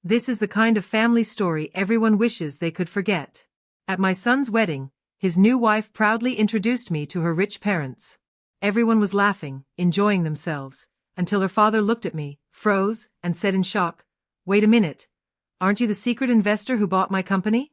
This is the kind of family story everyone wishes they could forget. At my son's wedding, his new wife proudly introduced me to her rich parents. Everyone was laughing, enjoying themselves, until her father looked at me, froze, and said in shock, "Wait a minute. Aren't you the secret investor who bought my company?"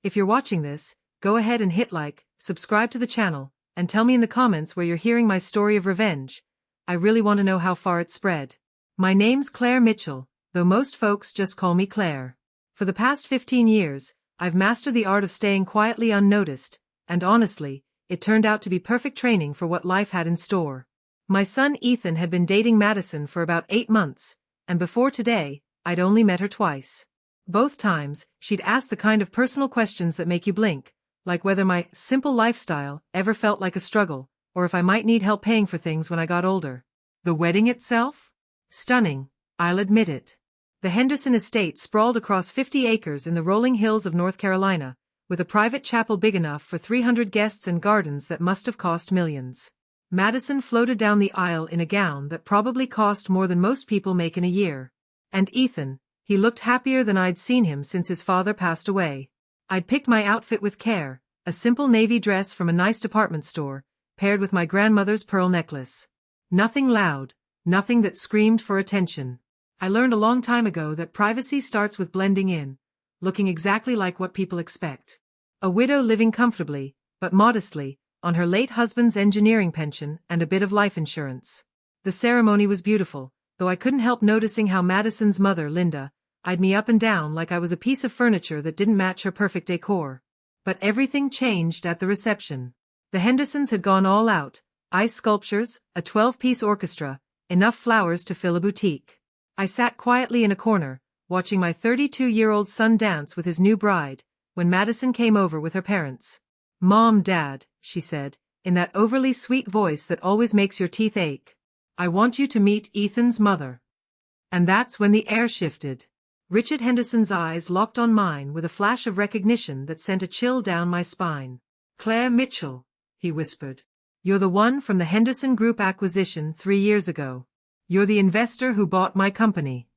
If you're watching this, go ahead and hit like, subscribe to the channel, and tell me in the comments where you're hearing my story of revenge. I really want to know how far it spread. My name's Claire Mitchell, though most folks just call me Claire. For the past 15 years, I've mastered the art of staying quietly unnoticed, and honestly, it turned out to be perfect training for what life had in store. My son Ethan had been dating Madison for about 8 months, and before today, I'd only met her twice. Both times, she'd asked the kind of personal questions that make you blink, like whether my simple lifestyle ever felt like a struggle, or if I might need help paying for things when I got older. The wedding itself? Stunning, I'll admit it. The Henderson estate sprawled across 50 acres in the rolling hills of North Carolina, with a private chapel big enough for 300 guests and gardens that must have cost millions. Madison floated down the aisle in a gown that probably cost more than most people make in a year. And Ethan, he looked happier than I'd seen him since his father passed away. I'd picked my outfit with care, a simple navy dress from a nice department store, paired with my grandmother's pearl necklace. Nothing loud, nothing that screamed for attention. I learned a long time ago that privacy starts with blending in, looking exactly like what people expect. A widow living comfortably, but modestly, on her late husband's engineering pension and a bit of life insurance. The ceremony was beautiful, though I couldn't help noticing how Madison's mother, Linda, eyed me up and down like I was a piece of furniture that didn't match her perfect decor. But everything changed at the reception. The Hendersons had gone all out, ice sculptures, a 12-piece orchestra, enough flowers to fill a boutique. I sat quietly in a corner, watching my 32-year-old son dance with his new bride, when Madison came over with her parents. "Mom, Dad," she said, in that overly sweet voice that always makes your teeth ache, "I want you to meet Ethan's mother." And that's when the air shifted. Richard Henderson's eyes locked on mine with a flash of recognition that sent a chill down my spine. "Claire Mitchell," he whispered. "You're the one from the Henderson Group acquisition 3 years ago. You're the investor who bought my company."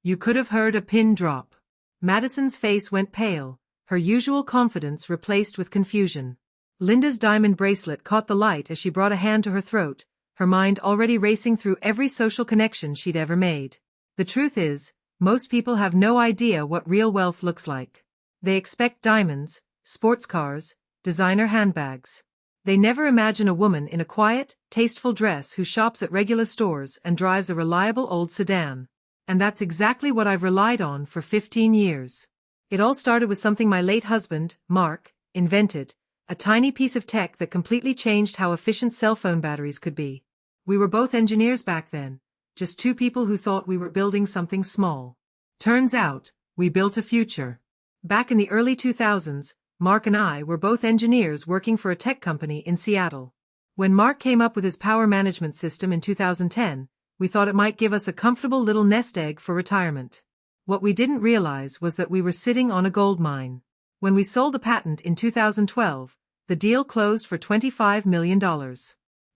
You could have heard a pin drop. Madison's face went pale, her usual confidence replaced with confusion. Linda's diamond bracelet caught the light as she brought a hand to her throat, her mind already racing through every social connection she'd ever made. The truth is, most people have no idea what real wealth looks like. They expect diamonds, sports cars, designer handbags. They never imagine a woman in a quiet, tasteful dress who shops at regular stores and drives a reliable old sedan. And that's exactly what I've relied on for 15 years. It all started with something my late husband, Mark, invented, a tiny piece of tech that completely changed how efficient cell phone batteries could be. We were both engineers back then, just two people who thought we were building something small. Turns out, we built a future. Back in the early 2000s, Mark and I were both engineers working for a tech company in Seattle. When Mark came up with his power management system in 2010, we thought it might give us a comfortable little nest egg for retirement. What we didn't realize was that we were sitting on a gold mine. When we sold the patent in 2012, the deal closed for $25 million.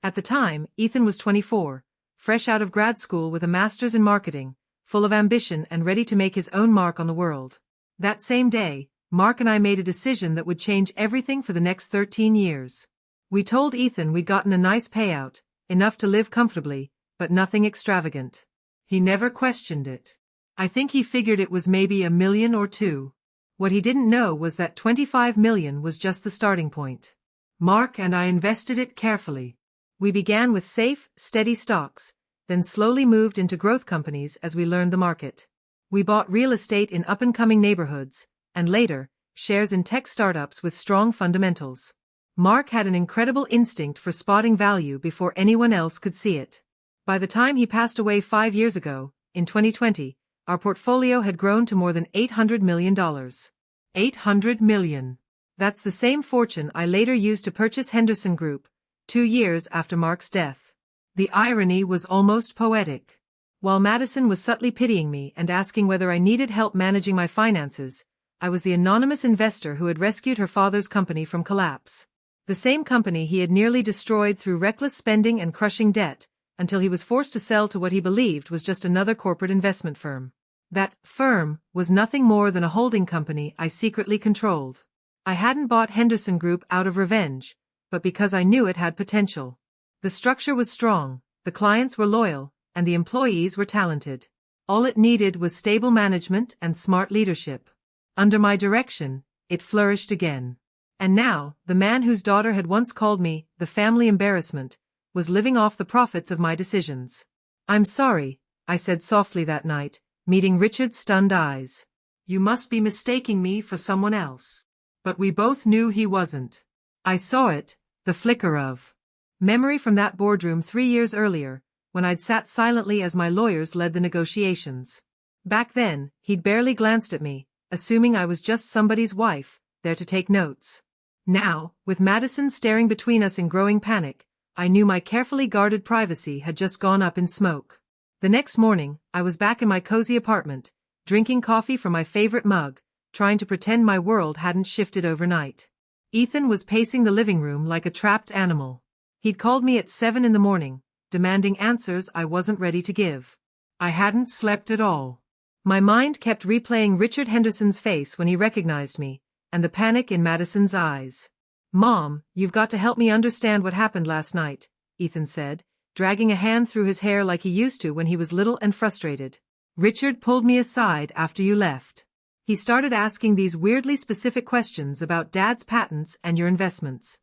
At the time, Ethan was 24, fresh out of grad school with a master's in marketing, full of ambition and ready to make his own mark on the world. That same day, Mark and I made a decision that would change everything for the next 13 years. We told Ethan we'd gotten a nice payout, enough to live comfortably, but nothing extravagant. He never questioned it. I think he figured it was maybe $1 million or $2 million. What he didn't know was that $25 million was just the starting point. Mark and I invested it carefully. We began with safe, steady stocks, then slowly moved into growth companies as we learned the market. We bought real estate in up-and-coming neighborhoods, and later, shares in tech startups with strong fundamentals. Mark had an incredible instinct for spotting value before anyone else could see it. By the time he passed away 5 years ago, in 2020, our portfolio had grown to more than $800 million. $800 million. That's the same fortune I later used to purchase Henderson Group, 2 years after Mark's death. The irony was almost poetic. While Madison was subtly pitying me and asking whether I needed help managing my finances, I was the anonymous investor who had rescued her father's company from collapse. The same company he had nearly destroyed through reckless spending and crushing debt, until he was forced to sell to what he believed was just another corporate investment firm. That firm was nothing more than a holding company I secretly controlled. I hadn't bought Henderson Group out of revenge, but because I knew it had potential. The structure was strong, the clients were loyal, and the employees were talented. All it needed was stable management and smart leadership. Under my direction, it flourished again. And now, the man whose daughter had once called me the family embarrassment was living off the profits of my decisions. "I'm sorry," I said softly that night, meeting Richard's stunned eyes. "You must be mistaking me for someone else." But we both knew he wasn't. I saw it, the flicker of memory from that boardroom 3 years earlier, when I'd sat silently as my lawyers led the negotiations. Back then, he'd barely glanced at me, assuming I was just somebody's wife, there to take notes. Now, with Madison staring between us in growing panic, I knew my carefully guarded privacy had just gone up in smoke. The next morning, I was back in my cozy apartment, drinking coffee from my favorite mug, trying to pretend my world hadn't shifted overnight. Ethan was pacing the living room like a trapped animal. He'd called me at 7 in the morning, demanding answers I wasn't ready to give. I hadn't slept at all. My mind kept replaying Richard Henderson's face when he recognized me, and the panic in Madison's eyes. "Mom, you've got to help me understand what happened last night," Ethan said, dragging a hand through his hair like he used to when he was little and frustrated. "Richard pulled me aside after you left. He started asking these weirdly specific questions about Dad's patents and your investments."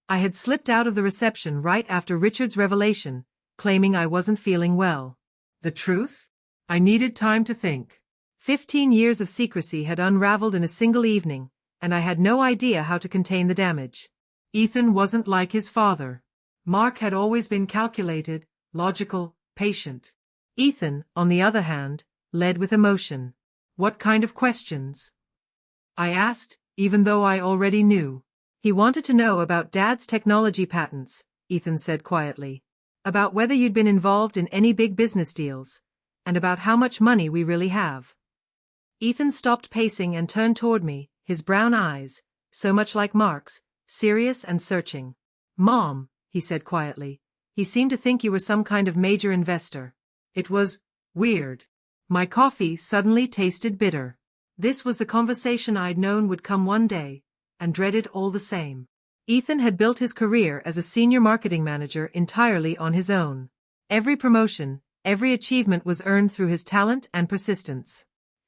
I had slipped out of the reception right after Richard's revelation, claiming I wasn't feeling well. The truth? I needed time to think. 15 years of secrecy had unraveled in a single evening, and I had no idea how to contain the damage. Ethan wasn't like his father. Mark had always been calculated, logical, patient. Ethan, on the other hand, led with emotion. "What kind of questions?" I asked, even though I already knew. "He wanted to know about Dad's technology patents," Ethan said quietly. "About whether you'd been involved in any big business deals, and about how much money we really have." Ethan stopped pacing and turned toward me, his brown eyes, so much like Mark's, serious and searching. "Mom," he said quietly, "he seemed to think you were some kind of major investor." It was weird. My coffee suddenly tasted bitter. This was the conversation I'd known would come one day, and dreaded all the same. Ethan had built his career as a senior marketing manager entirely on his own. Every promotion, every achievement was earned through his talent and persistence.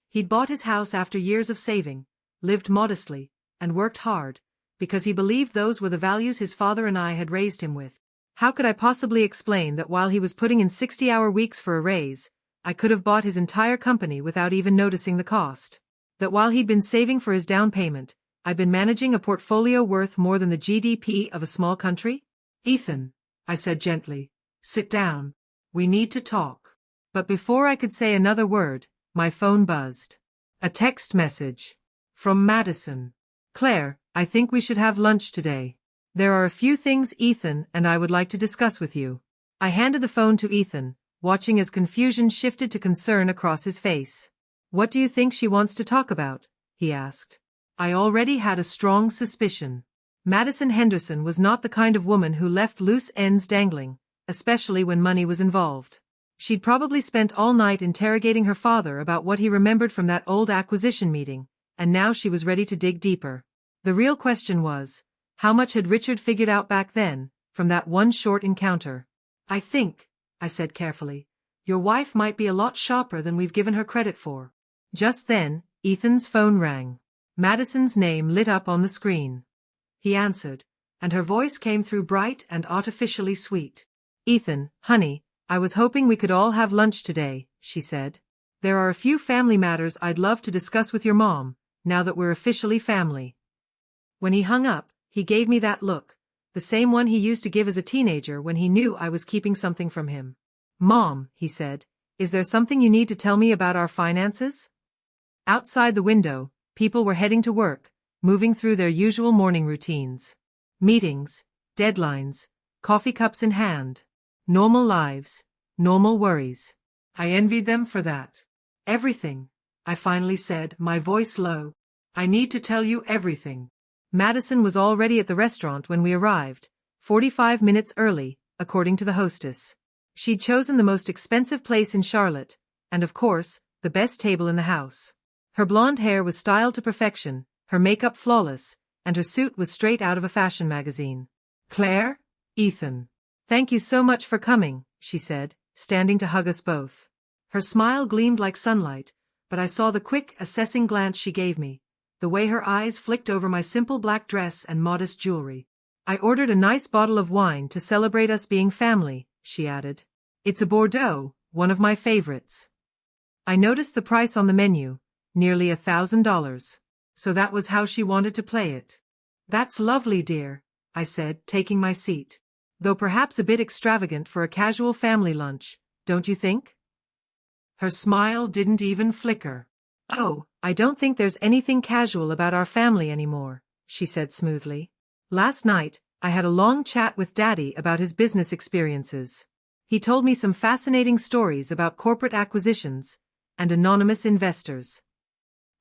He'd bought his house after years of saving, lived modestly, and worked hard, because he believed those were the values his father and I had raised him with. How could I possibly explain that while he was putting in 60-hour weeks for a raise, I could have bought his entire company without even noticing the cost? That while he'd been saving for his down payment, I'd been managing a portfolio worth more than the GDP of a small country? "Ethan," I said gently, "sit down. We need to talk." But before I could say another word, my phone buzzed. A text message. From Madison. "Claire, I think we should have lunch today. There are a few things Ethan and I would like to discuss with you." I handed the phone to Ethan, watching as confusion shifted to concern across his face. "What do you think she wants to talk about?" he asked. I already had a strong suspicion. Madison Henderson was not the kind of woman who left loose ends dangling, especially when money was involved. She'd probably spent all night interrogating her father about what he remembered from that old acquisition meeting, and now she was ready to dig deeper. The real question was, how much had Richard figured out back then, from that one short encounter? "I think," I said carefully, "your wife might be a lot sharper than we've given her credit for." Just then, Ethan's phone rang. Madison's name lit up on the screen. He answered, and her voice came through bright and artificially sweet. "Ethan, honey, I was hoping we could all have lunch today," she said. "There are a few family matters I'd love to discuss with your mom, now that we're officially family." When he hung up, he gave me that look, the same one he used to give as a teenager when he knew I was keeping something from him. "Mom," he said, "is there something you need to tell me about our finances?" Outside the window, people were heading to work, moving through their usual morning routines. Meetings, deadlines, coffee cups in hand. Normal lives, normal worries. I envied them for that. "Everything," I finally said, my voice low. "I need to tell you everything." Madison was already at the restaurant when we arrived, 45 minutes early, according to the hostess. She'd chosen the most expensive place in Charlotte, and of course, the the best table in the house. Her blonde hair was styled to perfection, her makeup flawless, and her suit was straight out of a fashion magazine. "Claire? Ethan. Thank you so much for coming," she said, standing to hug us both. Her smile gleamed like sunlight, but I saw the quick, assessing glance she gave me, the way her eyes flicked over my simple black dress and modest jewelry. "I ordered a nice bottle of wine to celebrate us being family," she added. "It's a Bordeaux, one of my favorites." I noticed the price on the menu, nearly $1,000. So that was how she wanted to play it. "That's lovely, dear," I said, taking my seat. "Though perhaps a bit extravagant for a casual family lunch, don't you think?" Her smile didn't even flicker. "Oh, I don't think there's anything casual about our family anymore," she said smoothly. "Last night, I had a long chat with Daddy about his business experiences. He told me some fascinating stories about corporate acquisitions and anonymous investors."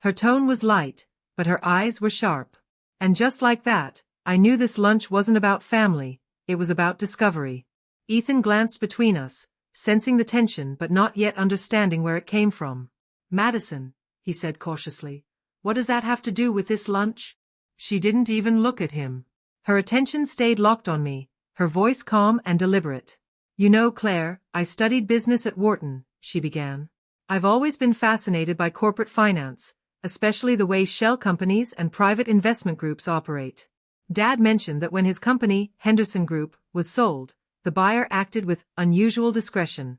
Her tone was light, but her eyes were sharp. And just like that, I knew this lunch wasn't about family, it was about discovery. Ethan glanced between us, sensing the tension but not yet understanding where it came from. "Madison," he said cautiously, "what does that have to do with this lunch?" She didn't even look at him. Her attention stayed locked on me, her voice calm and deliberate. "You know, Claire, I studied business at Wharton," she began. "I've always been fascinated by corporate finance, especially the way shell companies and private investment groups operate. Dad mentioned that when his company, Henderson Group, was sold, the buyer acted with unusual discretion."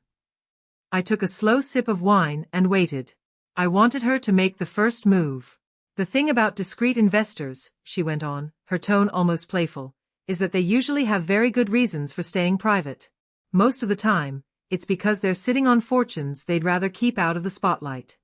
I took a slow sip of wine and waited. I wanted her to make the first move. "The thing about discreet investors," she went on, her tone almost playful, "is that they usually have very good reasons for staying private. Most of the time, it's because they're sitting on fortunes they'd rather keep out of the spotlight."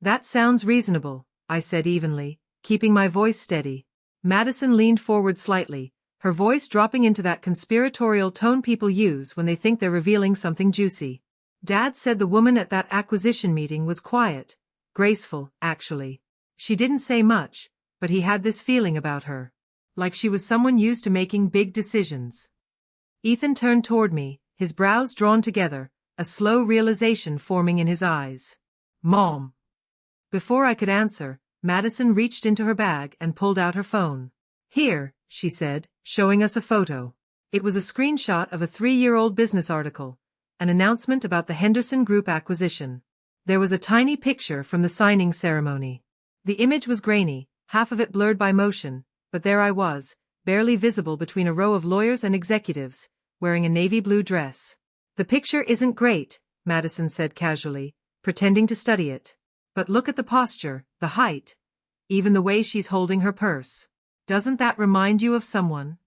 "That sounds reasonable," I said evenly, keeping my voice steady. Madison leaned forward slightly, her voice dropping into that conspiratorial tone people use when they think they're revealing something juicy. "Dad said the woman at that acquisition meeting was quiet, graceful, actually. She didn't say much, but he had this feeling about her. Like she was someone used to making big decisions." Ethan turned toward me, his brows drawn together, a slow realization forming in his eyes. "Mom." Before I could answer, Madison reached into her bag and pulled out her phone. "Here," she said, showing us a photo. It was a screenshot of a 3-year-old business article, an announcement about the Henderson Group acquisition. There was a tiny picture from the signing ceremony. The image was grainy, half of it blurred by motion, but there I was, barely visible between a row of lawyers and executives, wearing a navy blue dress. "The picture isn't great," Madison said casually, pretending to study it. "But look at the posture, the height, even the way she's holding her purse. Doesn't that remind you of someone?"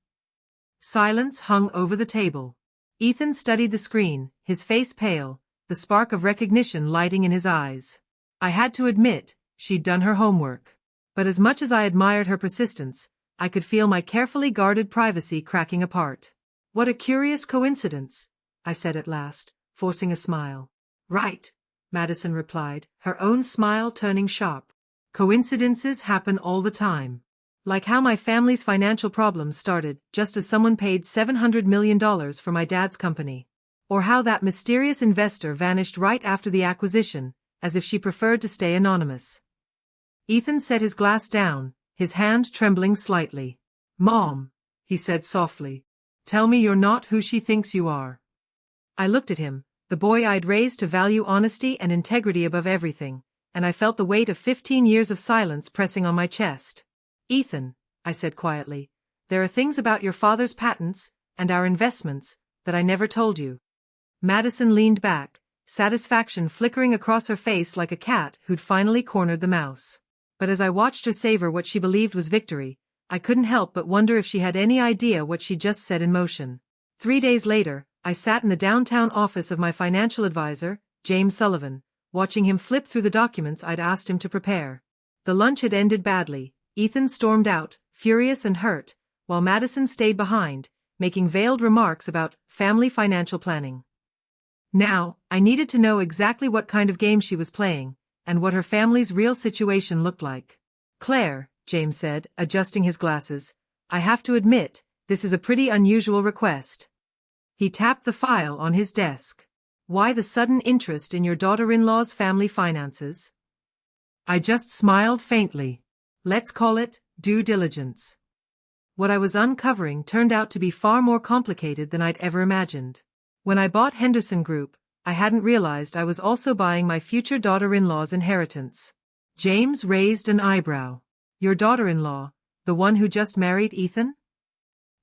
Silence hung over the table. Ethan studied the screen, his face pale, the spark of recognition lighting in his eyes. I had to admit, she'd done her homework. But as much as I admired her persistence, I could feel my carefully guarded privacy cracking apart. "What a curious coincidence," I said at last, forcing a smile. "Right," Madison replied, her own smile turning sharp. "Coincidences happen all the time. Like how my family's financial problems started just as someone paid $700 million for my dad's company. Or how that mysterious investor vanished right after the acquisition, as if she preferred to stay anonymous." Ethan set his glass down, his hand trembling slightly. "Mom," he said softly, "tell me you're not who she thinks you are." I looked at him, the boy I'd raised to value honesty and integrity above everything, and I felt the weight of 15 years of silence pressing on my chest. "Ethan," I said quietly, "there are things about your father's patents, and our investments, that I never told you." Madison leaned back, satisfaction flickering across her face like a cat who'd finally cornered the mouse. But as I watched her savor what she believed was victory, I couldn't help but wonder if she had any idea what she'd just set in motion. 3 days later, I sat in the downtown office of my financial advisor, James Sullivan, watching him flip through the documents I'd asked him to prepare. The lunch had ended badly. Ethan stormed out, furious and hurt, while Madison stayed behind, making veiled remarks about family financial planning. Now, I needed to know exactly what kind of game she was playing, and what her family's real situation looked like. "Claire," James said, adjusting his glasses, "I have to admit, this is a pretty unusual request." He tapped the file on his desk. Why the sudden interest in your daughter-in-law's family finances? I just smiled faintly. Let's call it due diligence. What I was uncovering turned out to be far more complicated than I'd ever imagined. When I bought Henderson Group, I hadn't realized I was also buying my future daughter-in-law's inheritance. James raised an eyebrow. Your daughter-in-law, the one who just married Ethan?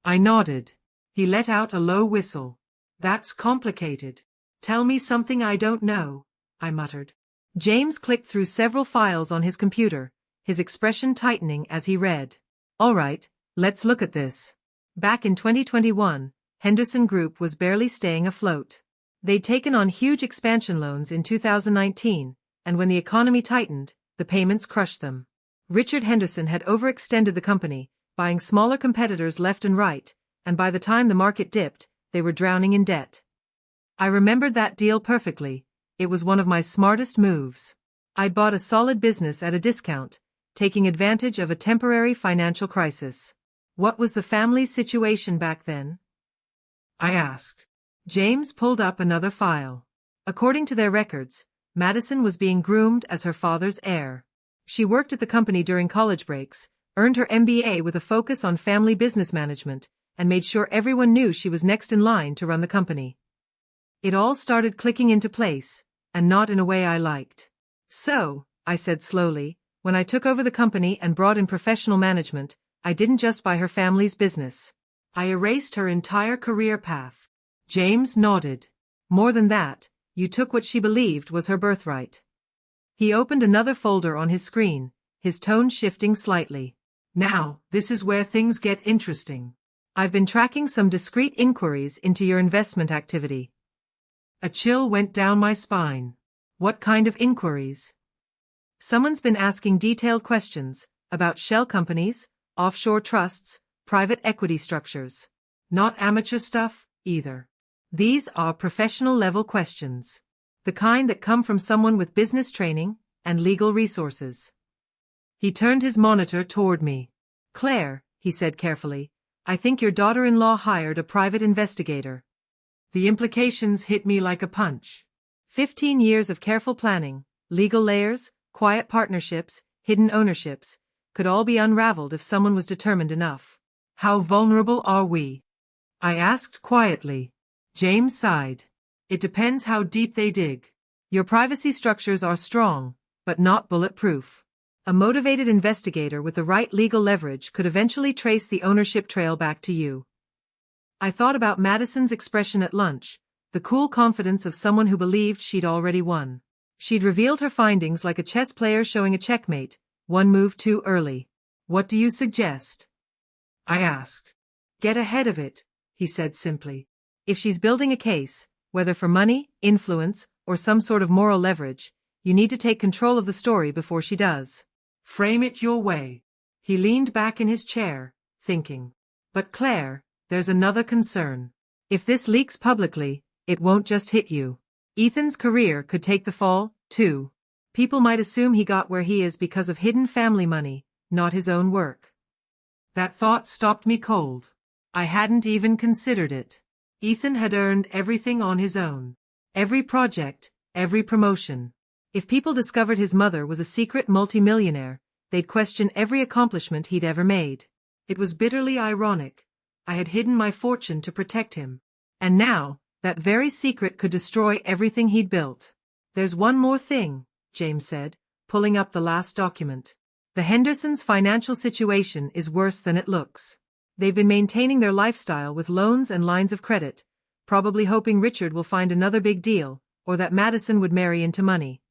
I nodded. He let out a low whistle. That's complicated. Tell me something I don't know, I muttered. James clicked through several files on his computer, his expression tightening as he read. All right, let's look at this. Back in 2021, Henderson Group was barely staying afloat. They'd taken on huge expansion loans in 2019, and when the economy tightened, the payments crushed them. Richard Henderson had overextended the company, buying smaller competitors left and right, and by the time the market dipped, they were drowning in debt. I remembered that deal perfectly. It was one of my smartest moves. I'd bought a solid business at a discount, taking advantage of a temporary financial crisis. What was the family's situation back then? I asked. James pulled up another file. According to their records, Madison was being groomed as her father's heir. She worked at the company during college breaks, earned her MBA with a focus on family business management, and made sure everyone knew she was next in line to run the company. It all started clicking into place, and not in a way I liked. So, I said slowly, when I took over the company and brought in professional management, I didn't just buy her family's business. I erased her entire career path. James nodded. More than that, you took what she believed was her birthright. He opened another folder on his screen, his tone shifting slightly. Now, this is where things get interesting. I've been tracking some discreet inquiries into your investment activity. A chill went down my spine. What kind of inquiries? Someone's been asking detailed questions about shell companies, offshore trusts, private equity structures. Not amateur stuff, either. These are professional-level questions. The kind that come from someone with business training and legal resources. He turned his monitor toward me. Claire, he said carefully, I think your daughter-in-law hired a private investigator. The implications hit me like a punch. 15 years of careful planning, legal layers, quiet partnerships, hidden ownerships, could all be unraveled if someone was determined enough. How vulnerable are we? I asked quietly. James sighed. It depends how deep they dig. Your privacy structures are strong, but not bulletproof. A motivated investigator with the right legal leverage could eventually trace the ownership trail back to you. I thought about Madison's expression at lunch, the cool confidence of someone who believed she'd already won. She'd revealed her findings like a chess player showing a checkmate, one move too early. What do you suggest? I asked. Get ahead of it, he said simply. If she's building a case, whether for money, influence, or some sort of moral leverage, you need to take control of the story before she does. Frame it your way. He leaned back in his chair, thinking. But Claire, there's another concern. If this leaks publicly, it won't just hit you. Ethan's career could take the fall, too. People might assume he got where he is because of hidden family money, not his own work. That thought stopped me cold. I hadn't even considered it. Ethan had earned everything on his own. Every project, every promotion. If people discovered his mother was a secret multimillionaire, they'd question every accomplishment he'd ever made. It was bitterly ironic. I had hidden my fortune to protect him. And now, that very secret could destroy everything he'd built. There's one more thing, James said, pulling up the last document. The Hendersons' financial situation is worse than it looks. They've been maintaining their lifestyle with loans and lines of credit, probably hoping Richard will find another big deal, or that Madison would marry into money.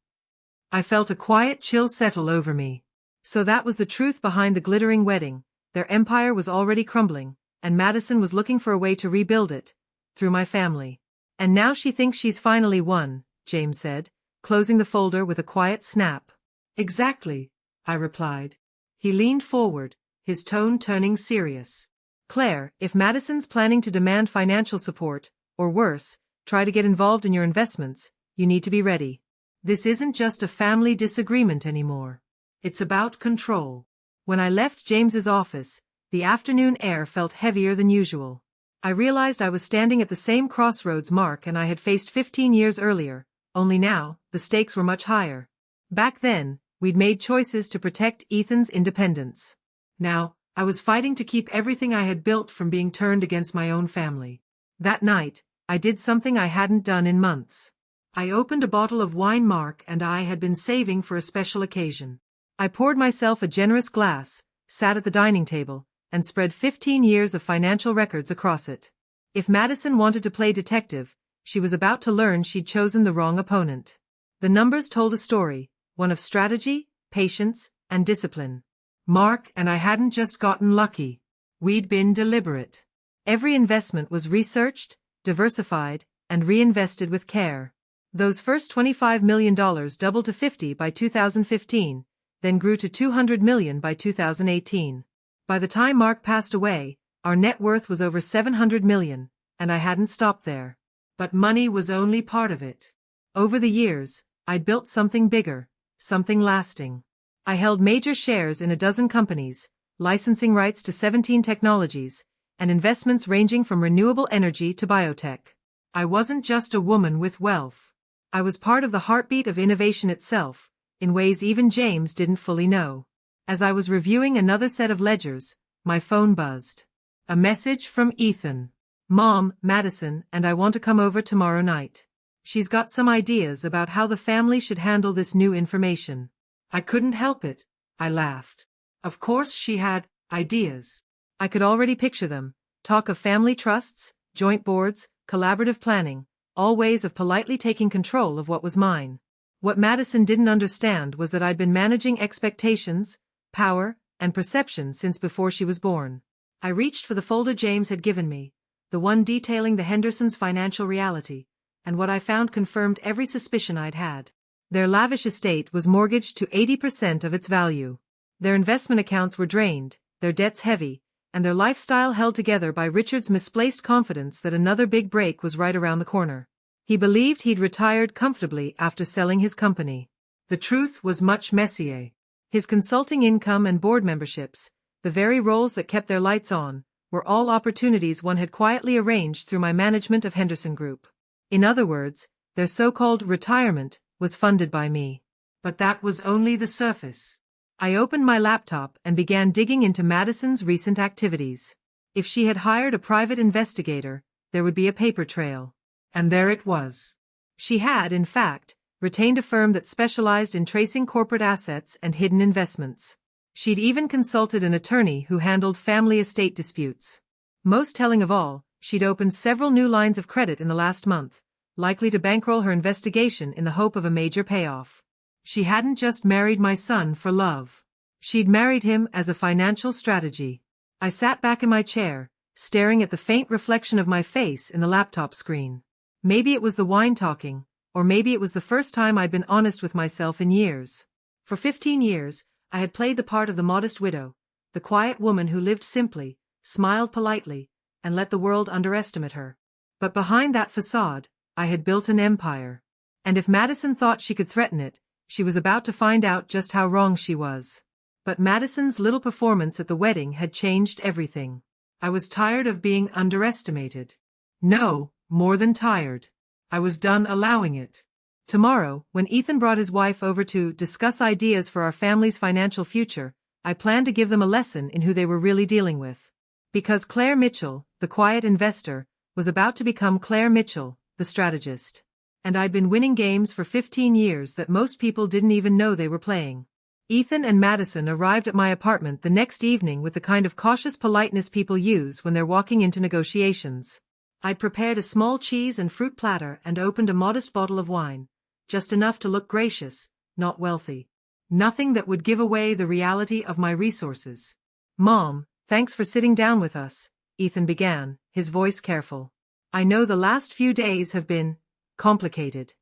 I felt a quiet chill settle over me. So that was the truth behind the glittering wedding. Their empire was already crumbling, and Madison was looking for a way to rebuild it, through my family. And now she thinks she's finally won, James said, closing the folder with a quiet snap. Exactly, I replied. He leaned forward, his tone turning serious. Claire, if Madison's planning to demand financial support, or worse, try to get involved in your investments, you need to be ready. This isn't just a family disagreement anymore. It's about control. When I left James's office, the afternoon air felt heavier than usual. I realized I was standing at the same crossroads Mark and I had faced 15 years earlier, only now, the stakes were much higher. Back then, we'd made choices to protect Ethan's independence. Now, I was fighting to keep everything I had built from being turned against my own family. That night, I did something I hadn't done in months. I opened a bottle of wine Mark and I had been saving for a special occasion. I poured myself a generous glass, sat at the dining table, and spread 15 years of financial records across it. If Madison wanted to play detective, she was about to learn she'd chosen the wrong opponent. The numbers told a story, one of strategy, patience, and discipline. Mark and I hadn't just gotten lucky. We'd been deliberate. Every investment was researched, diversified, and reinvested with care. Those first $25 million doubled to 50 by 2015, then grew to $200 million by 2018. By the time Mark passed away, our net worth was over $700 million, and I hadn't stopped there. But money was only part of it. Over the years, I'd built something bigger, something lasting. I held major shares in a dozen companies, licensing rights to 17 technologies, and investments ranging from renewable energy to biotech. I wasn't just a woman with wealth. I was part of the heartbeat of innovation itself, in ways even James didn't fully know. As I was reviewing another set of ledgers, my phone buzzed. A message from Ethan. Mom, Madison and I want to come over tomorrow night. She's got some ideas about how the family should handle this new information. I couldn't help it. I laughed. Of course she had ideas. I could already picture them. Talk of family trusts, joint boards, collaborative planning, all ways of politely taking control of what was mine. What Madison didn't understand was that I'd been managing expectations, power, and perception since before she was born. I reached for the folder James had given me, the one detailing the Hendersons' financial reality, and what I found confirmed every suspicion I'd had. Their lavish estate was mortgaged to 80% of its value. Their investment accounts were drained, their debts heavy, and their lifestyle held together by Richard's misplaced confidence that another big break was right around the corner. He believed he'd retired comfortably after selling his company. The truth was much messier. His consulting income and board memberships, the very roles that kept their lights on, were all opportunities one had quietly arranged through my management of Henderson Group. In other words, their so-called retirement was funded by me. But that was only the surface. I opened my laptop and began digging into Madison's recent activities. If she had hired a private investigator, there would be a paper trail. And there it was. She had, in fact, retained a firm that specialized in tracing corporate assets and hidden investments. She'd even consulted an attorney who handled family estate disputes. Most telling of all, she'd opened several new lines of credit in the last month, likely to bankroll her investigation in the hope of a major payoff. She hadn't just married my son for love. She'd married him as a financial strategy. I sat back in my chair, staring at the faint reflection of my face in the laptop screen. Maybe it was the wine talking, or maybe it was the first time I'd been honest with myself in years. For 15 years, I had played the part of the modest widow, the quiet woman who lived simply, smiled politely, and let the world underestimate her. But behind that facade, I had built an empire. And if Madison thought she could threaten it, she was about to find out just how wrong she was. But Madison's little performance at the wedding had changed everything. I was tired of being underestimated. No, more than tired. I was done allowing it. Tomorrow, when Ethan brought his wife over to discuss ideas for our family's financial future, I planned to give them a lesson in who they were really dealing with. Because Claire Mitchell, the quiet investor, was about to become Claire Mitchell, the strategist. And I'd been winning games for 15 years that most people didn't even know they were playing. Ethan and Madison arrived at my apartment the next evening with the kind of cautious politeness people use when they're walking into negotiations. I'd prepared a small cheese and fruit platter and opened a modest bottle of wine, just enough to look gracious, not wealthy. Nothing that would give away the reality of my resources. Mom, thanks for sitting down with us, Ethan began, his voice careful. I know the last few days have been complicated.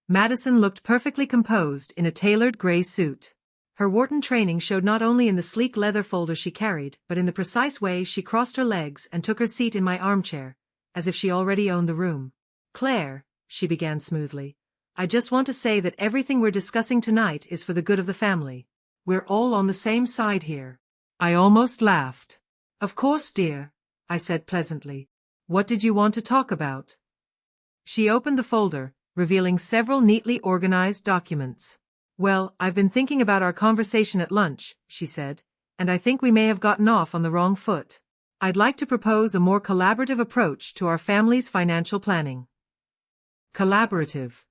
Madison looked perfectly composed in a tailored gray suit. Her Wharton training showed not only in the sleek leather folder she carried, but in the precise way she crossed her legs and took her seat in my armchair, as if she already owned the room. Claire, she began smoothly, I just want to say that everything we're discussing tonight is for the good of the family. We're all on the same side here. I almost laughed. Of course, dear, I said pleasantly. What did you want to talk about? She opened the folder, revealing several neatly organized documents. Well, I've been thinking about our conversation at lunch, she said, and I think we may have gotten off on the wrong foot. I'd like to propose a more collaborative approach to our family's financial planning. Collaborative?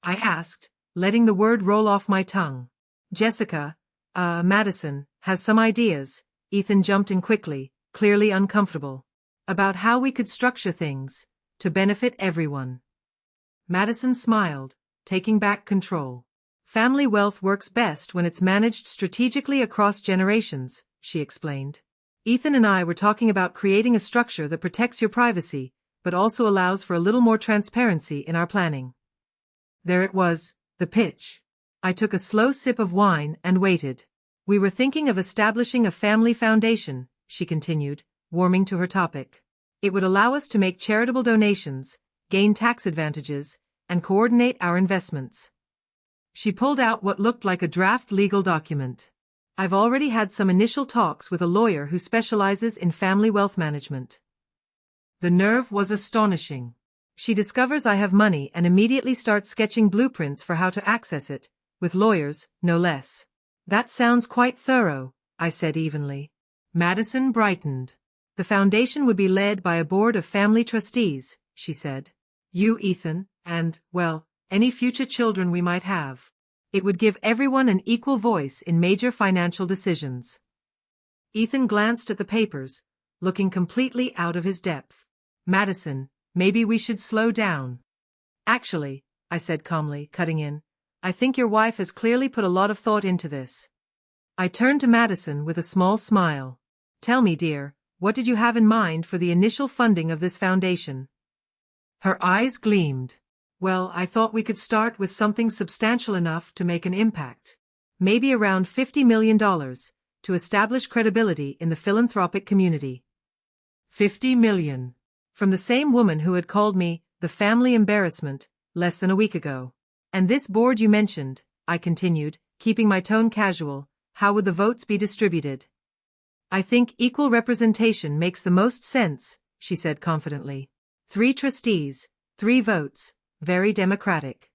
I asked, letting the word roll off my tongue. Jessica, Madison, has some ideas, Ethan jumped in quickly, clearly uncomfortable, about how we could structure things to benefit everyone. Madison smiled, taking back control. Family wealth works best when it's managed strategically across generations, she explained. Ethan and I were talking about creating a structure that protects your privacy, but also allows for a little more transparency in our planning. There it was, the pitch. I took a slow sip of wine and waited. We were thinking of establishing a family foundation, she continued, warming to her topic. It would allow us to make charitable donations, gain tax advantages, and coordinate our investments. She pulled out what looked like a draft legal document. I've already had some initial talks with a lawyer who specializes in family wealth management. The nerve was astonishing. She discovers I have money and immediately starts sketching blueprints for how to access it, with lawyers, no less. That sounds quite thorough, I said evenly. Madison brightened. The foundation would be led by a board of family trustees, she said. You, Ethan, and, well, any future children we might have. It would give everyone an equal voice in major financial decisions. Ethan glanced at the papers, looking completely out of his depth. Madison, maybe we should slow down. Actually, I said calmly, cutting in, I think your wife has clearly put a lot of thought into this. I turned to Madison with a small smile. Tell me, dear, what did you have in mind for the initial funding of this foundation? Her eyes gleamed. Well, I thought we could start with something substantial enough to make an impact. Maybe around $50 million, to establish credibility in the philanthropic community. 50 million. From the same woman who had called me the family embarrassment less than a week ago. And this board you mentioned, I continued, keeping my tone casual, how would the votes be distributed? I think equal representation makes the most sense, she said confidently. 3 trustees, 3 votes, very democratic.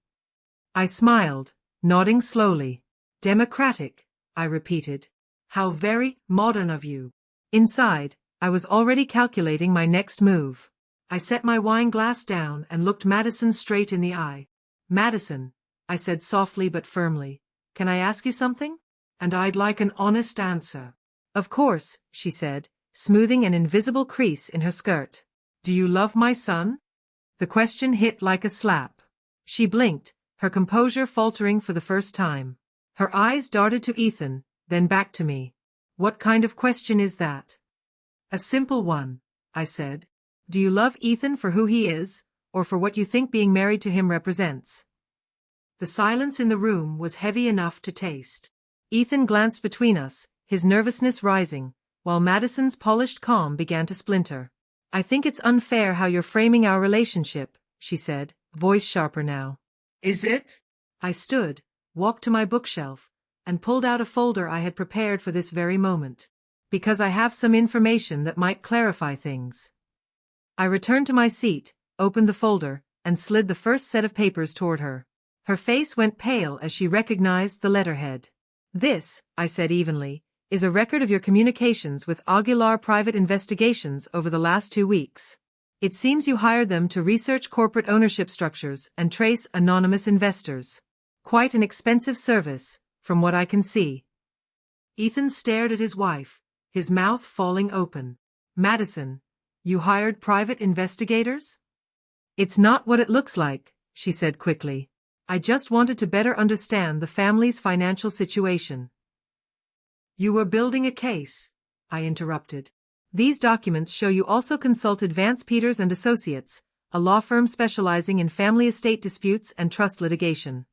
I smiled, nodding slowly. Democratic, I repeated. How very modern of you. Inside, I was already calculating my next move. I set my wine glass down and looked Madison straight in the eye. Madison, I said softly but firmly, can I ask you something? And I'd like an honest answer. Of course, she said, smoothing an invisible crease in her skirt. Do you love my son? The question hit like a slap. She blinked, her composure faltering for the first time. Her eyes darted to Ethan, then back to me. What kind of question is that? A simple one, I said. Do you love Ethan for who he is, or for what you think being married to him represents? The silence in the room was heavy enough to taste. Ethan glanced between us, his nervousness rising, while Madison's polished calm began to splinter. I think it's unfair how you're framing our relationship, she said, voice sharper now. Is it? I stood, walked to my bookshelf, and pulled out a folder I had prepared for this very moment. Because I have some information that might clarify things. I returned to my seat, opened the folder, and slid the first set of papers toward her. Her face went pale as she recognized the letterhead. This, I said evenly, is a record of your communications with Aguilar Private Investigations over the last 2 weeks. It seems you hired them to research corporate ownership structures and trace anonymous investors. Quite an expensive service, from what I can see. Ethan stared at his wife, his mouth falling open. Madison, you hired private investigators? It's not what it looks like, she said quickly. I just wanted to better understand the family's financial situation. You were building a case, I interrupted. These documents show you also consulted Vance Peters and Associates, a law firm specializing in family estate disputes and trust litigation.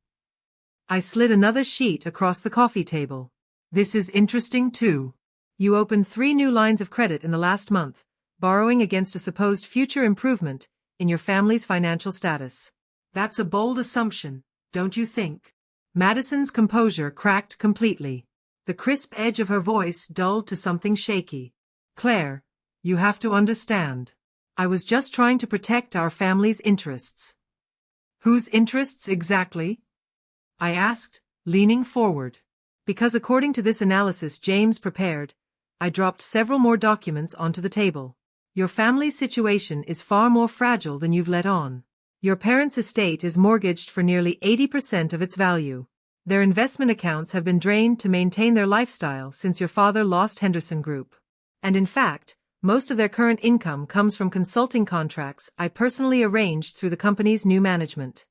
I slid another sheet across the coffee table. This is interesting too. You opened 3 new lines of credit in the last month, borrowing against a supposed future improvement in your family's financial status. That's a bold assumption, don't you think? Madison's composure cracked completely. The crisp edge of her voice dulled to something shaky. Claire, you have to understand. I was just trying to protect our family's interests. Whose interests exactly? I asked, leaning forward. Because according to this analysis James prepared, I dropped several more documents onto the table. Your family's situation is far more fragile than you've let on. Your parents' estate is mortgaged for nearly 80% of its value. Their investment accounts have been drained to maintain their lifestyle since your father lost Henderson Group. And in fact, most of their current income comes from consulting contracts I personally arranged through the company's new management.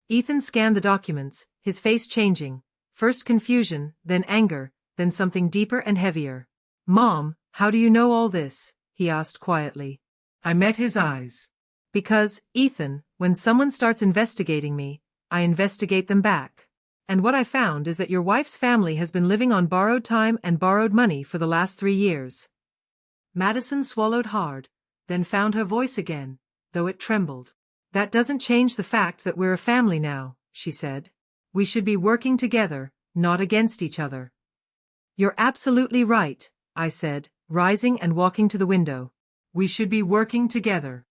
Ethan scanned the documents, his face changing, first confusion, then anger, then something deeper and heavier. Mom, how do you know all this? He asked quietly. I met his eyes. Because, Ethan, when someone starts investigating me, I investigate them back. And what I found is that your wife's family has been living on borrowed time and borrowed money for the last 3 years. Madison swallowed hard, then found her voice again, though it trembled. That doesn't change the fact that we're a family now, she said. We should be working together, not against each other. You're absolutely right, I said, rising and walking to the window. We should be working together.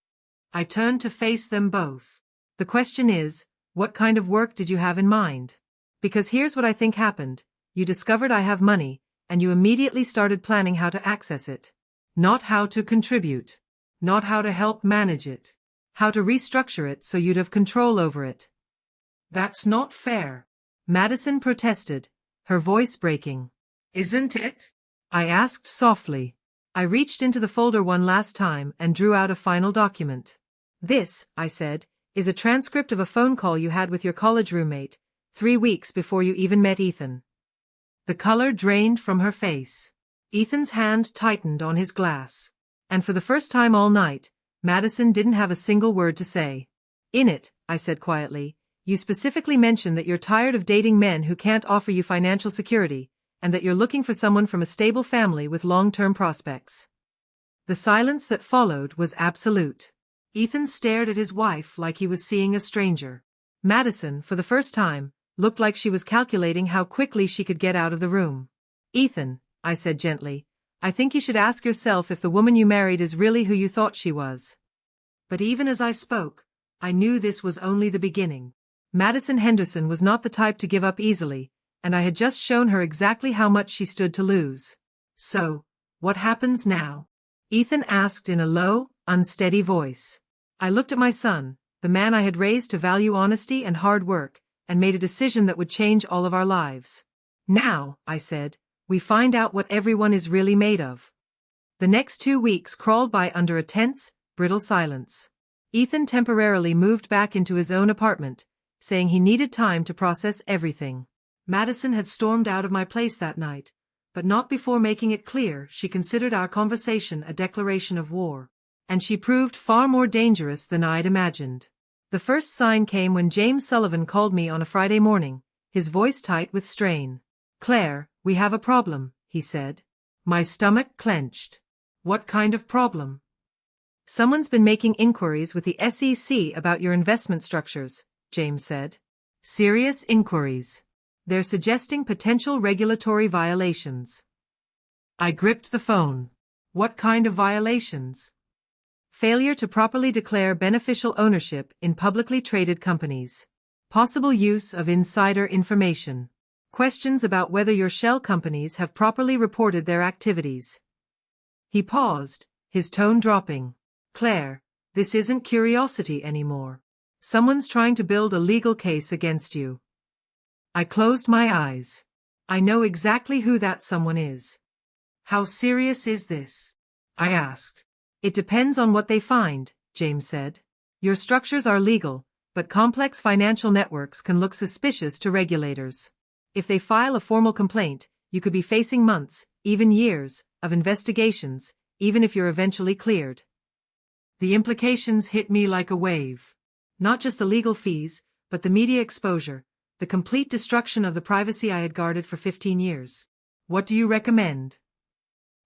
I turned to face them both. The question is, what kind of work did you have in mind? Because here's what I think happened. You discovered I have money, and you immediately started planning how to access it. Not how to contribute. Not how to help manage it. How to restructure it so you'd have control over it. That's not fair. Madison protested, her voice breaking. Isn't it? I asked softly. I reached into the folder one last time and drew out a final document. This, I said, is a transcript of a phone call you had with your college roommate, 3 weeks before you even met Ethan. The color drained from her face. Ethan's hand tightened on his glass. And for the first time all night, Madison didn't have a single word to say. In it, I said quietly, you specifically mentioned that you're tired of dating men who can't offer you financial security, and that you're looking for someone from a stable family with long-term prospects. The silence that followed was absolute. Ethan stared at his wife like he was seeing a stranger. Madison, for the first time, looked like she was calculating how quickly she could get out of the room. Ethan, I said gently, I think you should ask yourself if the woman you married is really who you thought she was. But even as I spoke, I knew this was only the beginning. Madison Henderson was not the type to give up easily, and I had just shown her exactly how much she stood to lose. So, what happens now? Ethan asked in a low, unsteady voice. I looked at my son, the man I had raised to value honesty and hard work, and made a decision that would change all of our lives. Now, I said, we find out what everyone is really made of. The next 2 weeks crawled by under a tense, brittle silence. Ethan temporarily moved back into his own apartment, saying he needed time to process everything. Madison had stormed out of my place that night, but not before making it clear she considered our conversation a declaration of war. And she proved far more dangerous than I'd imagined. The first sign came when James Sullivan called me on a Friday morning, his voice tight with strain. Claire, we have a problem, he said. My stomach clenched. What kind of problem? Someone's been making inquiries with the SEC about your investment structures, James said. Serious inquiries. They're suggesting potential regulatory violations. I gripped the phone. What kind of violations? Failure to properly declare beneficial ownership in publicly traded companies. Possible use of insider information. Questions about whether your shell companies have properly reported their activities. He paused, his tone dropping. Claire, this isn't curiosity anymore. Someone's trying to build a legal case against you. I closed my eyes. I know exactly who that someone is. How serious is this? I asked. It depends on what they find, James said. Your structures are legal, but complex financial networks can look suspicious to regulators. If they file a formal complaint, you could be facing months, even years, of investigations, even if you're eventually cleared. The implications hit me like a wave. Not just the legal fees, but the media exposure, the complete destruction of the privacy I had guarded for 15 years. What do you recommend?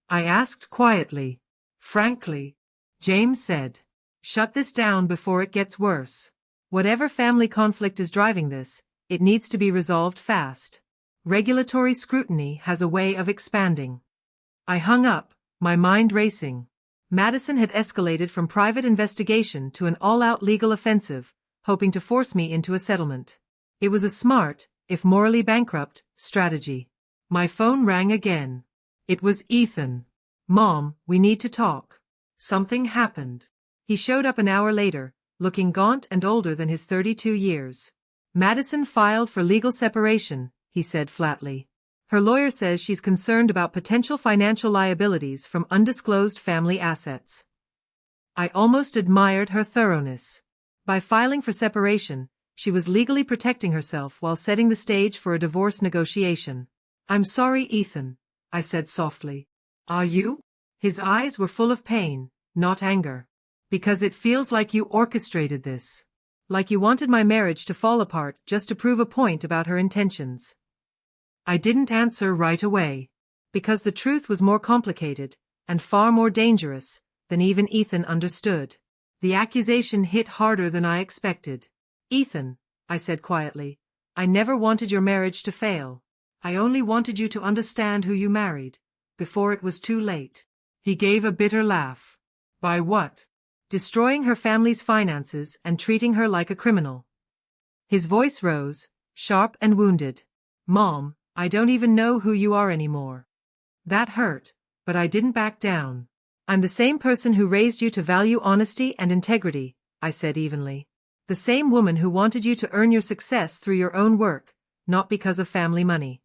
I asked quietly. Frankly, James said, shut this down before it gets worse. Whatever family conflict is driving this, it needs to be resolved fast. Regulatory scrutiny has a way of expanding. I hung up, my mind racing. Madison had escalated from private investigation to an all-out legal offensive, hoping to force me into a settlement. It was a smart, if morally bankrupt, strategy. My phone rang again. It was Ethan. "Mom, we need to talk. Something happened." He showed up an hour later, looking gaunt and older than his 32 years. "Madison filed for legal separation," he said flatly. "Her lawyer says she's concerned about potential financial liabilities from undisclosed family assets." I almost admired her thoroughness. By filing for separation, she was legally protecting herself while setting the stage for a divorce negotiation. "I'm sorry, Ethan," I said softly. "Are you?" His eyes were full of pain, not anger. "Because it feels like you orchestrated this. Like you wanted my marriage to fall apart just to prove a point about her intentions." I didn't answer right away. Because the truth was more complicated, and far more dangerous, than even Ethan understood. The accusation hit harder than I expected. "Ethan," I said quietly, "I never wanted your marriage to fail. I only wanted you to understand who you married, before it was too late." He gave a bitter laugh. "By what?" "Destroying her family's finances and treating her like a criminal." His voice rose, sharp and wounded. "Mom, I don't even know who you are anymore." That hurt, but I didn't back down. "I'm the same person who raised you to value honesty and integrity," I said evenly. "The same woman who wanted you to earn your success through your own work, not because of family money."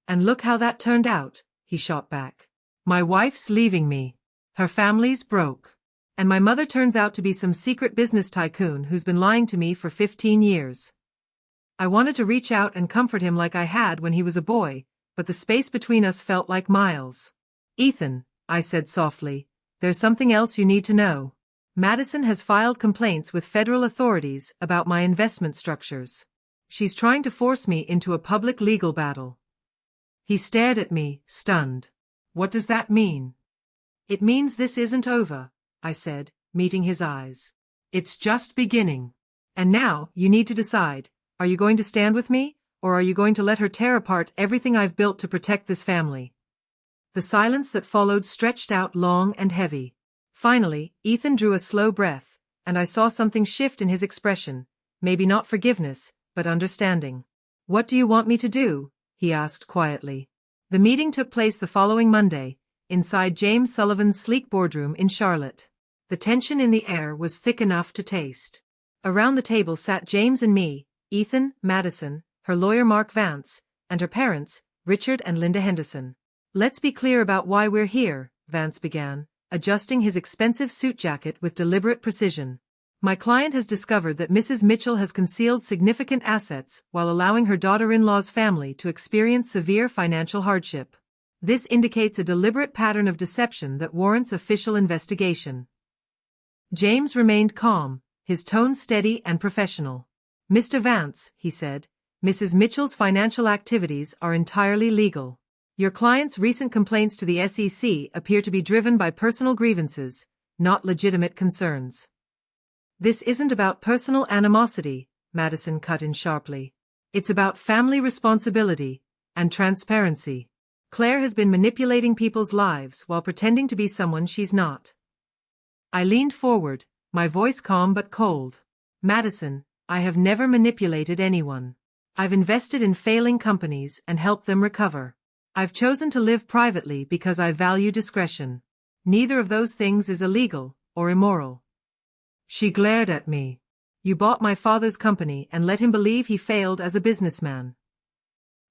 "And look how that turned out," he shot back. "My wife's leaving me. Her family's broke. And my mother turns out to be some secret business tycoon who's been lying to me for 15 years. I wanted to reach out and comfort him like I had when he was a boy, but the space between us felt like miles. "Ethan," I said softly, "there's something else you need to know. Madison has filed complaints with federal authorities about my investment structures. She's trying to force me into a public legal battle." He stared at me, stunned. "What does that mean?" "It means this isn't over," I said, meeting his eyes. "It's just beginning. And now, you need to decide, are you going to stand with me, or are you going to let her tear apart everything I've built to protect this family?" The silence that followed stretched out long and heavy. Finally, Ethan drew a slow breath, and I saw something shift in his expression, maybe not forgiveness, but understanding. "What do you want me to do?" he asked quietly. The meeting took place the following Monday, inside James Sullivan's sleek boardroom in Charlotte. The tension in the air was thick enough to taste. Around the table sat James and me, Ethan, Madison, her lawyer Mark Vance, and her parents, Richard and Linda Henderson. "Let's be clear about why we're here," Vance began, adjusting his expensive suit jacket with deliberate precision. "My client has discovered that Mrs. Mitchell has concealed significant assets while allowing her daughter-in-law's family to experience severe financial hardship. This indicates a deliberate pattern of deception that warrants official investigation." James remained calm, his tone steady and professional. "Mr. Vance," he said, "Mrs. Mitchell's financial activities are entirely legal. Your client's recent complaints to the SEC appear to be driven by personal grievances, not legitimate concerns." "This isn't about personal animosity," Madison cut in sharply. "It's about family responsibility and transparency. Claire has been manipulating people's lives while pretending to be someone she's not." I leaned forward, my voice calm but cold. "Madison, I have never manipulated anyone. I've invested in failing companies and helped them recover. I've chosen to live privately because I value discretion. Neither of those things is illegal or immoral." She glared at me. "You bought my father's company and let him believe he failed as a businessman."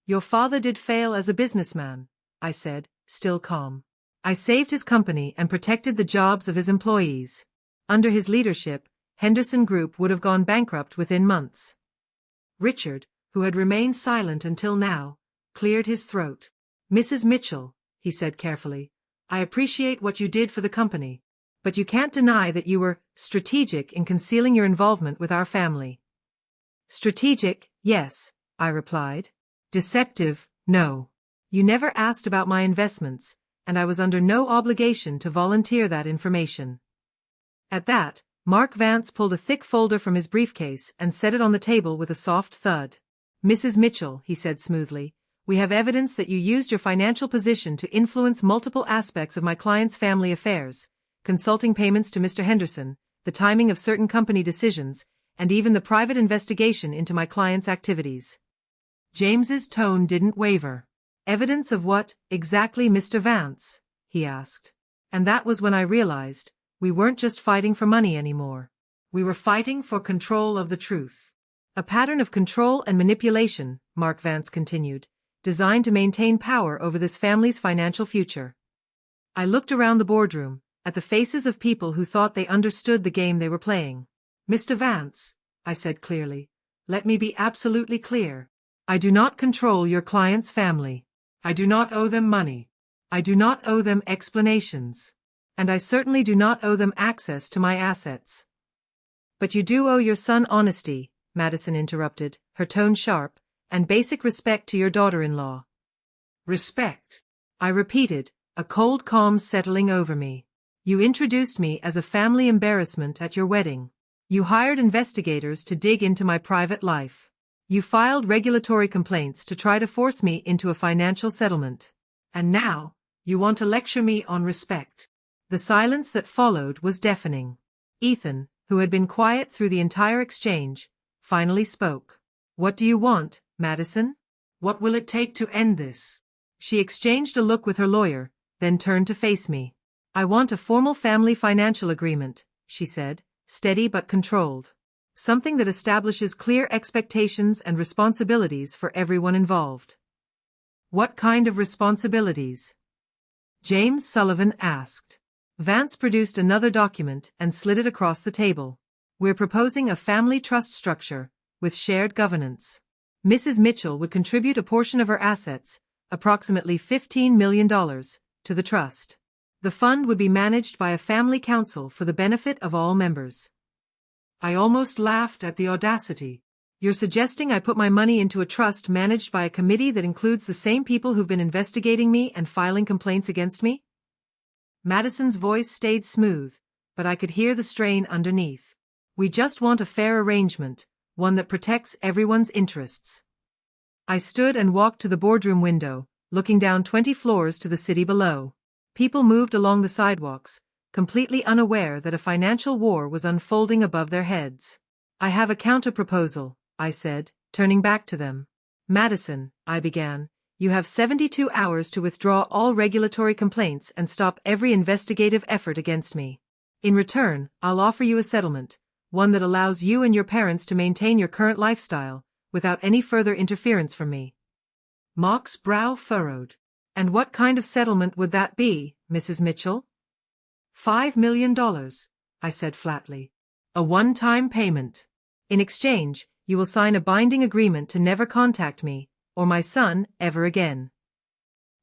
"Your father did fail as a businessman," I said, still calm. "I saved his company and protected the jobs of his employees. Under his leadership, Henderson Group would have gone bankrupt within months." Richard, who had remained silent until now, cleared his throat. "Mrs. Mitchell," he said carefully, "I appreciate what you did for the company, but you can't deny that you were strategic in concealing your involvement with our family." "Strategic, yes," I replied. "Deceptive, no. You never asked about my investments, and I was under no obligation to volunteer that information." At that, Mark Vance pulled a thick folder from his briefcase and set it on the table with a soft thud. "Mrs. Mitchell," he said smoothly, "we have evidence that you used your financial position to influence multiple aspects of my client's family affairs, consulting payments to Mr. Henderson, the timing of certain company decisions, and even the private investigation into my client's activities. James's tone didn't waver. Evidence of what, exactly, Mr. Vance? He asked. And that was when I realized, we weren't just fighting for money anymore. We were fighting for control of the truth. A pattern of control and manipulation, Mark Vance continued, designed to maintain power over this family's financial future. I looked around the boardroom, at the faces of people who thought they understood the game they were playing. Mr. Vance, I said clearly, let me be absolutely clear. I do not control your client's family. I do not owe them money. I do not owe them explanations. And I certainly do not owe them access to my assets. But you do owe your son honesty, Madison interrupted, her tone sharp, and basic respect to your daughter-in-law. Respect, I repeated, a cold calm settling over me. You introduced me as a family embarrassment at your wedding. You hired investigators to dig into my private life. You filed regulatory complaints to try to force me into a financial settlement. And now, you want to lecture me on respect. The silence that followed was deafening. Ethan, who had been quiet through the entire exchange, finally spoke. What do you want, Madison? What will it take to end this? She exchanged a look with her lawyer, then turned to face me. I want a formal family financial agreement, she said, steady but controlled. Something that establishes clear expectations and responsibilities for everyone involved. What kind of responsibilities? James Sullivan asked. Vance produced another document and slid it across the table. We're proposing a family trust structure, with shared governance. Mrs. Mitchell would contribute a portion of her assets, approximately $15 million, to the trust. The fund would be managed by a family council for the benefit of all members. I almost laughed at the audacity. You're suggesting I put my money into a trust managed by a committee that includes the same people who've been investigating me and filing complaints against me? Madison's voice stayed smooth, but I could hear the strain underneath. We just want a fair arrangement, one that protects everyone's interests. I stood and walked to the boardroom window, looking down 20 floors to the city below. People moved along the sidewalks, completely unaware that a financial war was unfolding above their heads. I have a counter-proposal, I said, turning back to them. Madison, I began, you have 72 hours to withdraw all regulatory complaints and stop every investigative effort against me. In return, I'll offer you a settlement, one that allows you and your parents to maintain your current lifestyle, without any further interference from me. Mark's brow furrowed. And what kind of settlement would that be, Mrs. Mitchell? $5 million, I said flatly. A one-time payment. In exchange, you will sign a binding agreement to never contact me, or my son, ever again.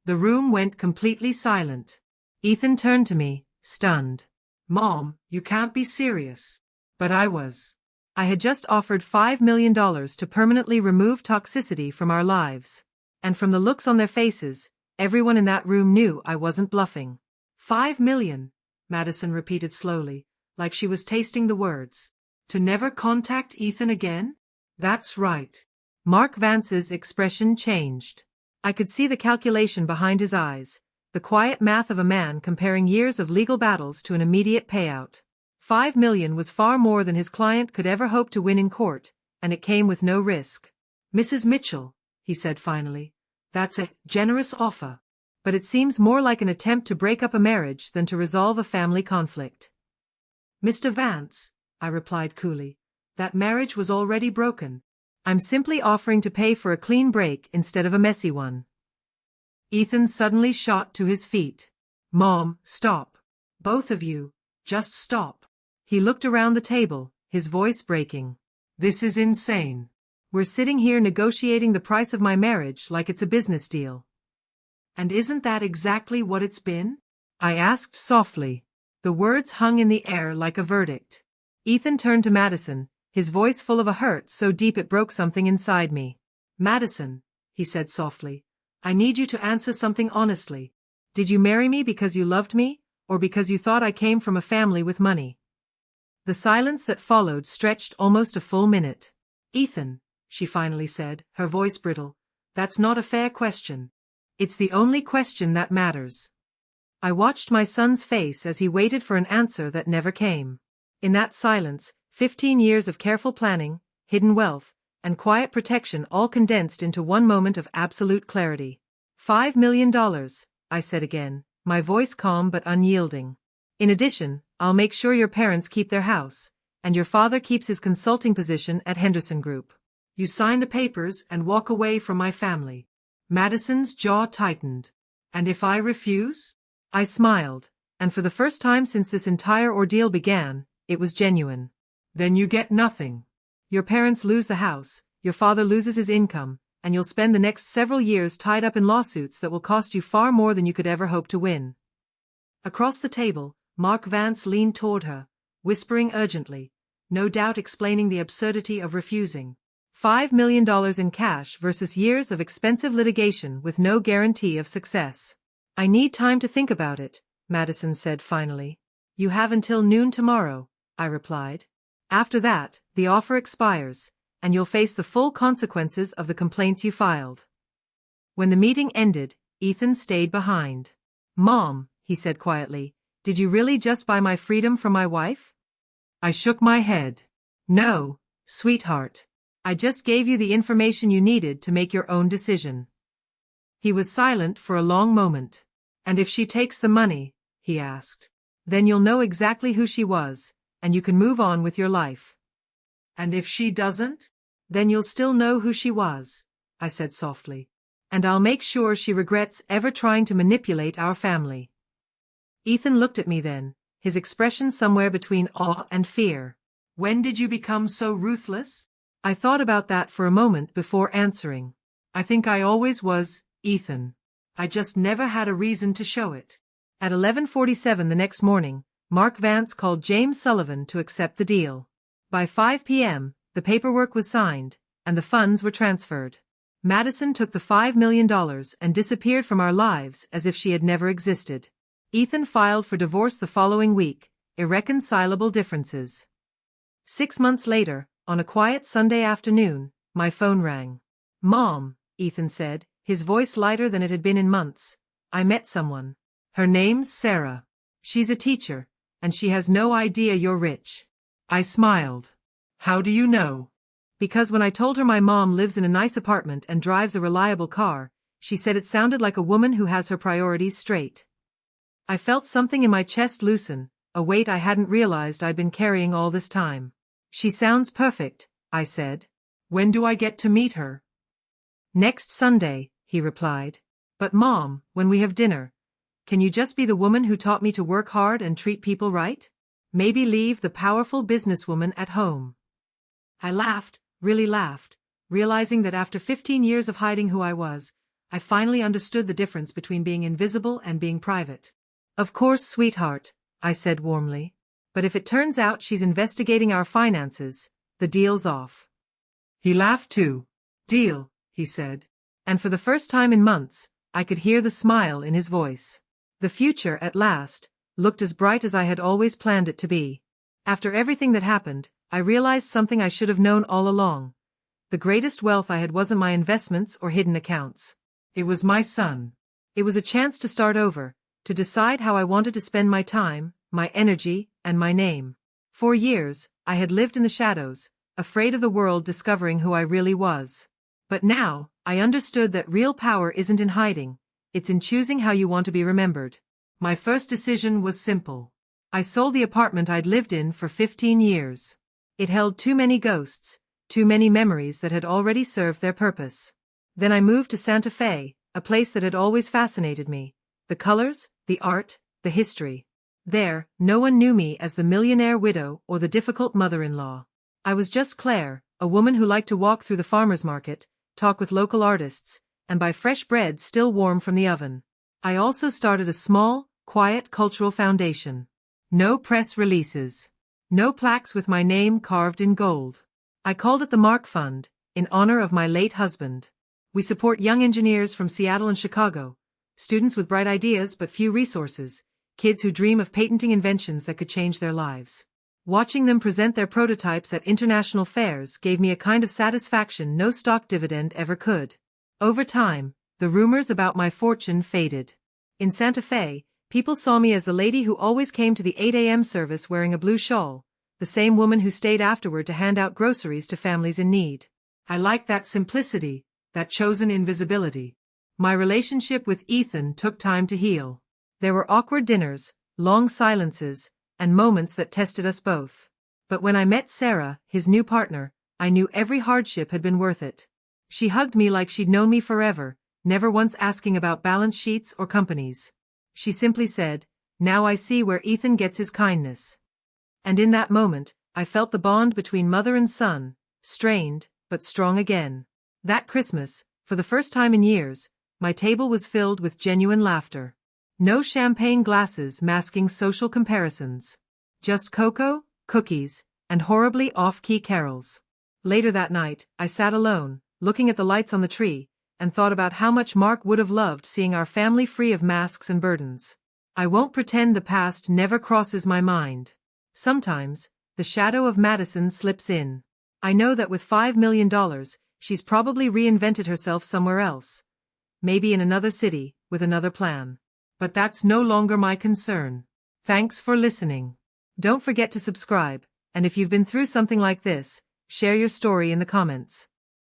The room went completely silent. Ethan turned to me, stunned. Mom, you can't be serious. But I was. I had just offered $5 million to permanently remove toxicity from our lives. And from the looks on their faces, everyone in that room knew I wasn't bluffing. $5 million, Madison repeated slowly, like she was tasting the words. To never contact Ethan again? That's right. Mark Vance's expression changed. I could see the calculation behind his eyes, the quiet math of a man comparing years of legal battles to an immediate payout. $5 million was far more than his client could ever hope to win in court, and it came with no risk. Mrs. Mitchell, he said finally, that's a generous offer. But it seems more like an attempt to break up a marriage than to resolve a family conflict. Mr. Vance, I replied coolly, that marriage was already broken. I'm simply offering to pay for a clean break instead of a messy one. Ethan suddenly shot to his feet. Mom, stop. Both of you, just stop. He looked around the table, his voice breaking. This is insane. We're sitting here negotiating the price of my marriage like it's a business deal. And isn't that exactly what it's been? I asked softly. The words hung in the air like a verdict. Ethan turned to Madison, his voice full of a hurt so deep it broke something inside me. Madison, he said softly, I need you to answer something honestly. Did you marry me because you loved me, or because you thought I came from a family with money? The silence that followed stretched almost a full minute. Ethan, she finally said, her voice brittle, that's not a fair question. It's the only question that matters. I watched my son's face as he waited for an answer that never came. In that silence, 15 years of careful planning, hidden wealth, and quiet protection all condensed into one moment of absolute clarity. $5 million, I said again, my voice calm but unyielding. In addition, I'll make sure your parents keep their house, and your father keeps his consulting position at Henderson Group. You sign the papers and walk away from my family. Madison's jaw tightened. And if I refuse? I smiled, and for the first time since this entire ordeal began, it was genuine. Then you get nothing. Your parents lose the house, your father loses his income, and you'll spend the next several years tied up in lawsuits that will cost you far more than you could ever hope to win. Across the table, Mark Vance leaned toward her, whispering urgently, no doubt explaining the absurdity of refusing. $5 million in cash versus years of expensive litigation with no guarantee of success. I need time to think about it, Madison said finally. You have until noon tomorrow, I replied. After that, the offer expires, and you'll face the full consequences of the complaints you filed. When the meeting ended, Ethan stayed behind. Mom, he said quietly, did you really just buy my freedom from my wife? I shook my head. No, sweetheart. I just gave you the information you needed to make your own decision. He was silent for a long moment. And if she takes the money, he asked, then you'll know exactly who she was, and you can move on with your life. And if she doesn't? Then you'll still know who she was, I said softly. And I'll make sure she regrets ever trying to manipulate our family. Ethan looked at me then, his expression somewhere between awe and fear. When did you become so ruthless? I thought about that for a moment before answering. I think I always was, Ethan. I just never had a reason to show it. At 11:47 the next morning, Mark Vance called James Sullivan to accept the deal. By 5 p.m., the paperwork was signed, and the funds were transferred. Madison took the $5 million and disappeared from our lives as if she had never existed. Ethan filed for divorce the following week, irreconcilable differences. 6 months later, on a quiet Sunday afternoon, my phone rang. Mom, Ethan said, his voice lighter than it had been in months. I met someone. Her name's Sarah. She's a teacher, and she has no idea you're rich. I smiled. How do you know? Because when I told her my mom lives in a nice apartment and drives a reliable car, she said it sounded like a woman who has her priorities straight. I felt something in my chest loosen, a weight I hadn't realized I'd been carrying all this time. She sounds perfect, I said. When do I get to meet her? Next Sunday, he replied. But Mom, when we have dinner, can you just be the woman who taught me to work hard and treat people right? Maybe leave the powerful businesswoman at home. I laughed, really laughed, realizing that after 15 years of hiding who I was, I finally understood the difference between being invisible and being private. Of course, sweetheart, I said warmly. But if it turns out she's investigating our finances, the deal's off. He laughed too. Deal, he said. And for the first time in months, I could hear the smile in his voice. The future, at last, looked as bright as I had always planned it to be. After everything that happened, I realized something I should have known all along. The greatest wealth I had wasn't my investments or hidden accounts. It was my son. It was a chance to start over, to decide how I wanted to spend my time, my energy, and my name. For years, I had lived in the shadows, afraid of the world discovering who I really was. But now, I understood that real power isn't in hiding, it's in choosing how you want to be remembered. My first decision was simple. I sold the apartment I'd lived in for 15 years. It held too many ghosts, too many memories that had already served their purpose. Then I moved to Santa Fe, a place that had always fascinated me. The colors, the art, the history. There, no one knew me as the millionaire widow or the difficult mother-in-law. I was just Claire, a woman who liked to walk through the farmer's market, talk with local artists, and buy fresh bread still warm from the oven. I also started a small, quiet cultural foundation. No press releases. No plaques with my name carved in gold. I called it the Mark Fund, in honor of my late husband. We support young engineers from Seattle and Chicago, students with bright ideas but few resources, kids who dream of patenting inventions that could change their lives. Watching them present their prototypes at international fairs gave me a kind of satisfaction no stock dividend ever could. Over time, the rumors about my fortune faded. In Santa Fe, People saw me as the lady who always came to the 8 a.m. service wearing a blue shawl, the same woman who stayed afterward to hand out groceries to families in need. I liked that simplicity, that chosen invisibility. My relationship with Ethan took time to heal. There were awkward dinners, long silences, and moments that tested us both. But when I met Sarah, his new partner, I knew every hardship had been worth it. She hugged me like she'd known me forever, never once asking about balance sheets or companies. She simply said, "Now I see where Ethan gets his kindness." And in that moment, I felt the bond between mother and son, strained, but strong again. That Christmas, for the first time in years, my table was filled with genuine laughter. No champagne glasses masking social comparisons. Just cocoa, cookies, and horribly off-key carols. Later that night, I sat alone, looking at the lights on the tree, and thought about how much Mark would have loved seeing our family free of masks and burdens. I won't pretend the past never crosses my mind. Sometimes, the shadow of Madison slips in. I know that with $5 million, she's probably reinvented herself somewhere else. Maybe in another city, with another plan. But that's no longer my concern. Thanks for listening. Don't forget to subscribe, and if you've been through something like this, share your story in the comments.